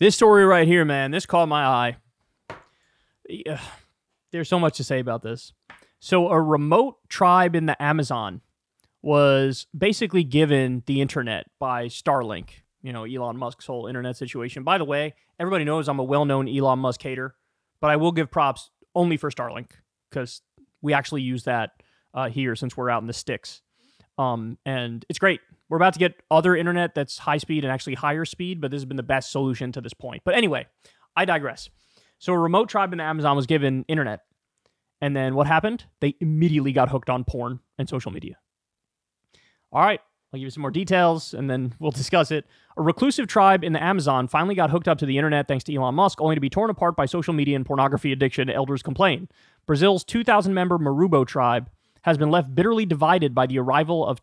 This story right here, man, this caught my eye. Yeah, there's so much to say about this. So a remote tribe in the Amazon was basically given the internet by Starlink, Elon Musk's whole internet situation. By the way, everybody knows I'm a well-known Elon Musk hater, but I will give props only for Starlink because we actually use that here since we're out in the sticks. And it's great. We're about to get other internet that's high speed and actually higher speed, but this has been the best solution to this point. But anyway, I digress. So a remote tribe in the Amazon was given internet. And then what happened? They immediately got hooked on porn and social media. All right, I'll give you some more details, and then we'll discuss it. A reclusive tribe in the Amazon finally got hooked up to the internet thanks to Elon Musk, only to be torn apart by social media and pornography addiction, elders complain. Brazil's 2,000-member Marubo tribe has been left bitterly divided by the arrival of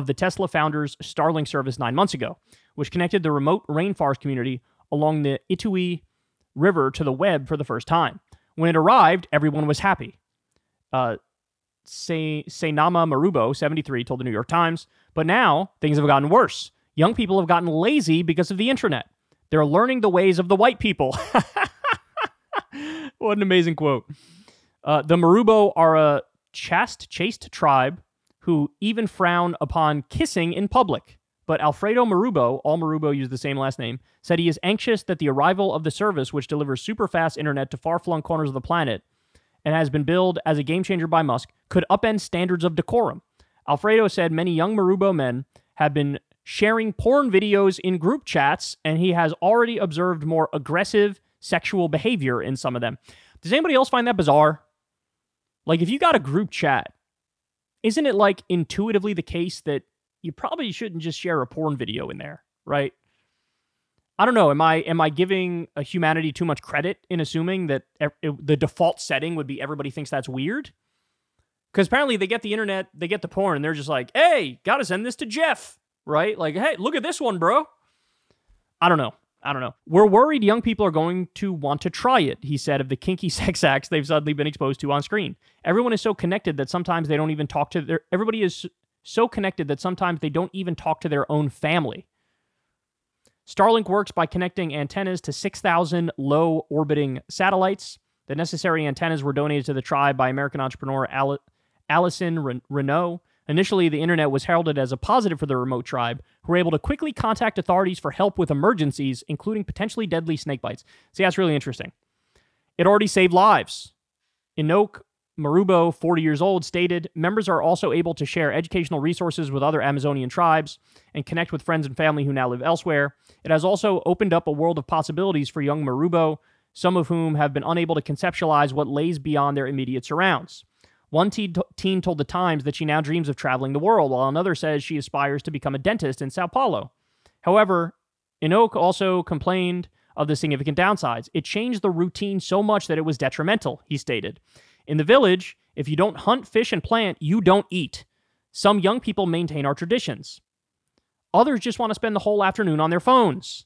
the Tesla founder's Starlink service 9 months ago, which connected the remote rainforest community along the Itui River to the web for the first time. When it arrived, everyone was happy. Sainama Marubo, 73, told the New York Times, but now things have gotten worse. Young people have gotten lazy because of the internet. They're learning the ways of the white people. What an amazing quote. The Marubo are a chaste tribe who even frown upon kissing in public. But Alfredo Marubo, all Marubo use the same last name, said he is anxious that the arrival of the service, which delivers super-fast internet to far-flung corners of the planet and has been billed as a game-changer by Musk, could upend standards of decorum. Alfredo said many young Marubo men have been sharing porn videos in group chats, and he has already observed more aggressive sexual behavior in some of them. Does anybody else find that bizarre? Like, if you got a group chat, isn't it, like, intuitively the case that you probably shouldn't just share a porn video in there, right? I don't know. Am I giving humanity too much credit in assuming that the default setting would be everybody thinks that's weird? Because apparently they get the internet, they get the porn, and they're just like, hey, gotta send this to Jeff, right? Like, hey, look at this one, bro. I don't know. We're worried young people are going to want to try it, he said of the kinky sex acts they've suddenly been exposed to on screen. Everyone is so connected that sometimes they don't even talk to their... Everybody is so connected that sometimes they don't even talk to their own family. Starlink works by connecting antennas to 6,000 low-orbiting satellites. The necessary antennas were donated to the tribe by American entrepreneur Allison Renault. Initially, the internet was heralded as a positive for the remote tribe, who were able to quickly contact authorities for help with emergencies, including potentially deadly snake bites. See, that's really interesting. It already saved lives. Enoch Marubo, 40 years old, stated, members are also able to share educational resources with other Amazonian tribes and connect with friends and family who now live elsewhere. It has also opened up a world of possibilities for young Marubo, some of whom have been unable to conceptualize what lays beyond their immediate surrounds. One teen told The Times that she now dreams of traveling the world, while another says she aspires to become a dentist in Sao Paulo. However, Enoch also complained of the significant downsides. It changed the routine so much that it was detrimental, he stated. In the village, if you don't hunt, fish, and plant, you don't eat. Some young people maintain our traditions. Others just want to spend the whole afternoon on their phones.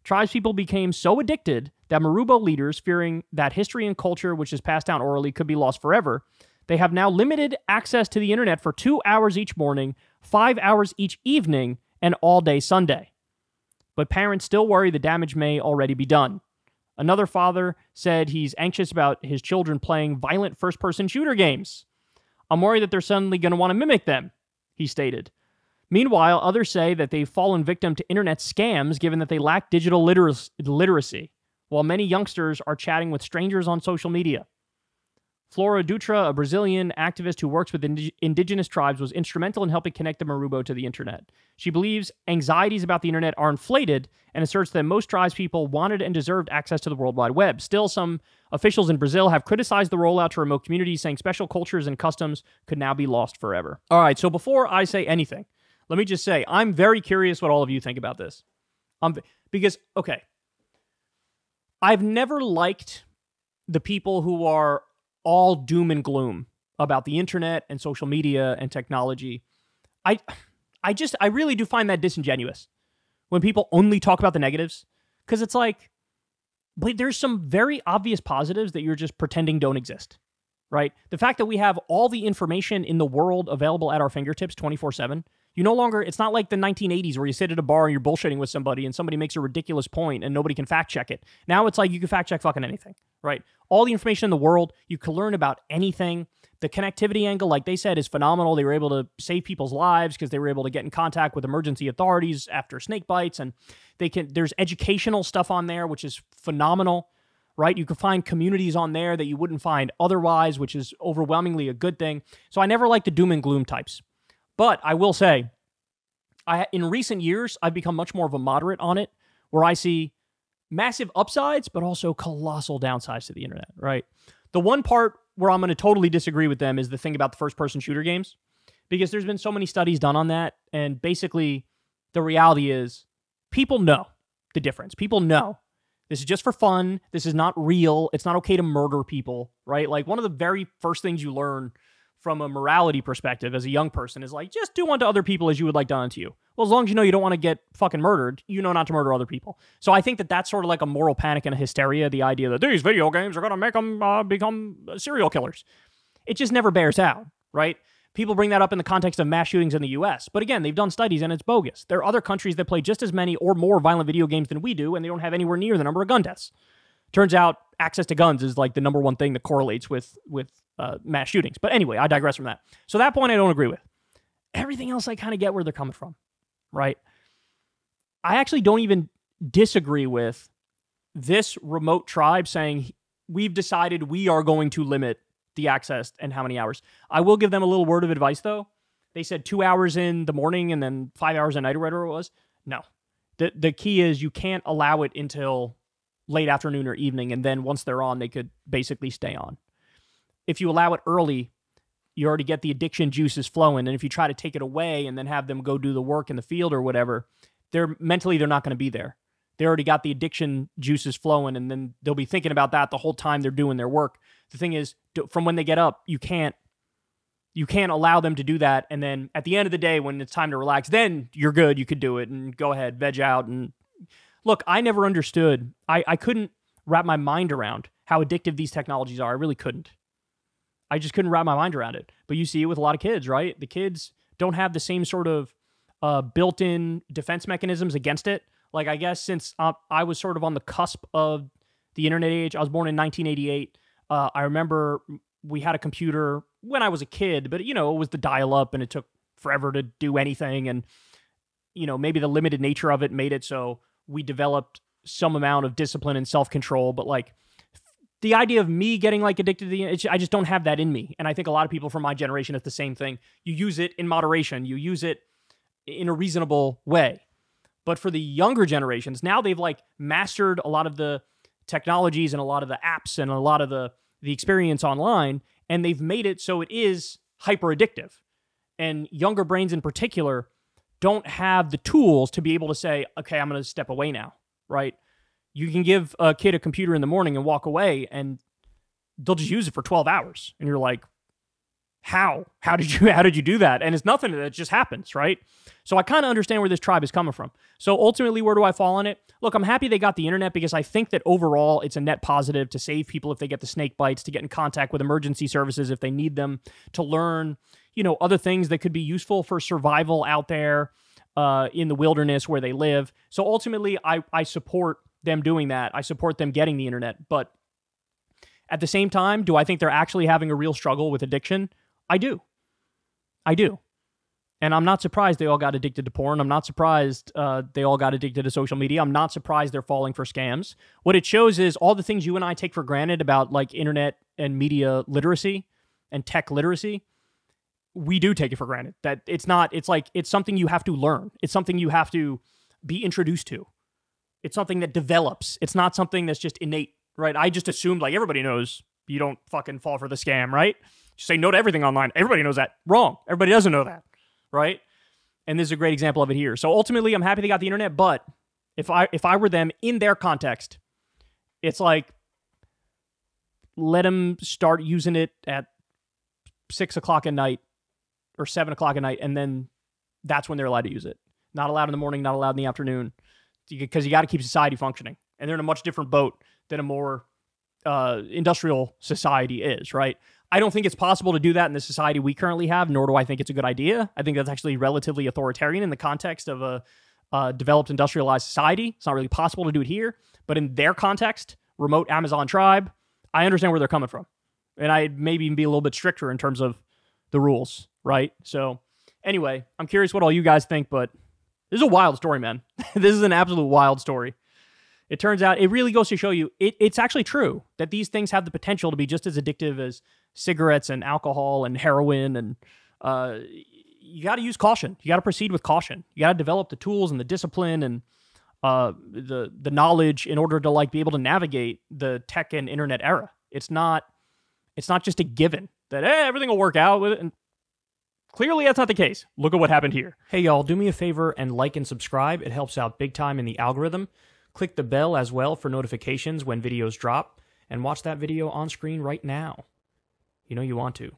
Tribespeople became so addicted that Marubo leaders, fearing that history and culture, which is passed down orally, could be lost forever, they have now limited access to the internet for 2 hours each morning, 5 hours each evening, and all day Sunday. But parents still worry the damage may already be done. Another father said he's anxious about his children playing violent first-person shooter games. I'm worried that they're suddenly going to want to mimic them, he stated. Meanwhile, others say that they've fallen victim to internet scams given that they lack digital literacy, while many youngsters are chatting with strangers on social media. Flora Dutra, a Brazilian activist who works with indigenous tribes, was instrumental in helping connect the Marubo to the internet. She believes anxieties about the internet are inflated and asserts that most tribespeople wanted and deserved access to the World Wide Web. Still, some officials in Brazil have criticized the rollout to remote communities, saying special cultures and customs could now be lost forever. All right, so before I say anything, let me just say, I'm very curious what all of you think about this. Because, okay, I've never liked the people who are all doom and gloom about the internet and social media and technology. I really do find that disingenuous when people only talk about the negatives, because it's like, but there's some very obvious positives that you're just pretending don't exist, right? The fact that we have all the information in the world available at our fingertips 24/7, You no longer, it's not like the 1980s where you sit at a bar and you're bullshitting with somebody and somebody makes a ridiculous point and nobody can fact check it. Now it's like you can fact check fucking anything, right? All the information in the world, you can learn about anything. The connectivity angle, like they said, is phenomenal. They were able to save people's lives because they were able to get in contact with emergency authorities after snake bites, and there's educational stuff on there, which is phenomenal, right? You can find communities on there that you wouldn't find otherwise, which is overwhelmingly a good thing. So I never like the doom and gloom types. But I will say, in recent years, I've become much more of a moderate on it, where I see massive upsides, but also colossal downsides to the internet, right? The one part where I'm going to totally disagree with them is the thing about the first-person shooter games, because there's been so many studies done on that, and basically the reality is people know the difference. People know this is just for fun. This is not real. It's not okay to murder people, right? Like, one of the very first things you learn from a morality perspective as a young person is like, just do unto other people as you would like done unto you. Well, as long as you know you don't want to get fucking murdered, you know not to murder other people. So I think that that's sort of like a moral panic and a hysteria, the idea that these video games are going to make them become serial killers. It just never bears out, right? People bring that up in the context of mass shootings in the US. But again, they've done studies and it's bogus. There are other countries that play just as many or more violent video games than we do, and they don't have anywhere near the number of gun deaths. Turns out access to guns is like the number one thing that correlates with mass shootings. But anyway, I digress from that. So that point I don't agree with. Everything else I kind of get where they're coming from, right? I actually don't even disagree with this remote tribe saying, we've decided we are going to limit the access and how many hours. I will give them a little word of advice, though. They said 2 hours in the morning and then 5 hours at night or whatever it was. No. The key is you can't allow it until late afternoon or evening, and then once they're on, they could basically stay on. If you allow it early, you already get the addiction juices flowing, and if you try to take it away and then have them go do the work in the field or whatever, they're not going to be there. They already got the addiction juices flowing, and then they'll be thinking about that the whole time they're doing their work. The thing is, from when they get up, you can't allow them to do that, and then at the end of the day, when it's time to relax, then you're good, you could do it, and go ahead, veg out. And look, I never understood, I couldn't wrap my mind around how addictive these technologies are. I really couldn't. I just couldn't wrap my mind around it. But you see it with a lot of kids, right? The kids don't have the same sort of built-in defense mechanisms against it. Like, I guess since I was sort of on the cusp of the internet age, I was born in 1988. I remember we had a computer when I was a kid, but, it was the dial-up and it took forever to do anything. And, maybe the limited nature of it made it so we developed some amount of discipline and self-control. But, like, the idea of me getting like addicted to I just don't have that in me. And I think a lot of people from my generation, it's the same thing. You use it in moderation. You use it in a reasonable way. But for the younger generations, now they've like mastered a lot of the technologies and a lot of the apps and a lot of the experience online, and they've made it so it is hyper addictive. And younger brains in particular don't have the tools to be able to say, okay, I'm going to step away now, right? You can give a kid a computer in the morning and walk away, and they'll just use it for 12 hours. And you're like, how? How did you do that? And it's nothing that just happens, right? So I kind of understand where this tribe is coming from. So ultimately, where do I fall on it? Look, I'm happy they got the internet because I think that overall it's a net positive to save people if they get the snake bites, to get in contact with emergency services if they need them, to learn, other things that could be useful for survival out there in the wilderness where they live. So ultimately, I support them doing that. I support them getting the internet. But at the same time, do I think they're actually having a real struggle with addiction? I do. And I'm not surprised they all got addicted to porn. I'm not surprised they all got addicted to social media. I'm not surprised they're falling for scams. What it shows is all the things you and I take for granted about like internet and media literacy and tech literacy, we do take it for granted. That it's something you have to learn. It's something you have to be introduced to. It's something that develops. It's not something that's just innate, right? I just assumed like everybody knows you don't fucking fall for the scam, right? You say no to everything online. Everybody knows that. Wrong. Everybody doesn't know that, right? And this is a great example of it here. So ultimately, I'm happy they got the internet, but if I were them in their context, it's like, let them start using it at 6 o'clock at night or 7 o'clock at night, and then that's when they're allowed to use it. Not allowed in the morning, not allowed in the afternoon, because you got to keep society functioning. And they're in a much different boat than a more industrial society is, right? I don't think it's possible to do that in the society we currently have, nor do I think it's a good idea. I think that's actually relatively authoritarian in the context of a developed industrialized society. It's not really possible to do it here. But in their context, remote Amazon tribe, I understand where they're coming from. And I'd maybe even be a little bit stricter in terms of the rules, right? So anyway, I'm curious what all you guys think, but this is a wild story, man. This is an absolute wild story. It turns out, it really goes to show you, it's actually true that these things have the potential to be just as addictive as cigarettes and alcohol and heroin. And you got to use caution. You got to proceed with caution. You got to develop the tools and the discipline and the knowledge in order to like be able to navigate the tech and internet era. It's not just a given that everything will work out with it. And clearly that's not the case. Look at what happened here. Hey y'all, do me a favor and like and subscribe. It helps out big time in the algorithm. Click the bell as well for notifications when videos drop, and watch that video on screen right now. You know you want to.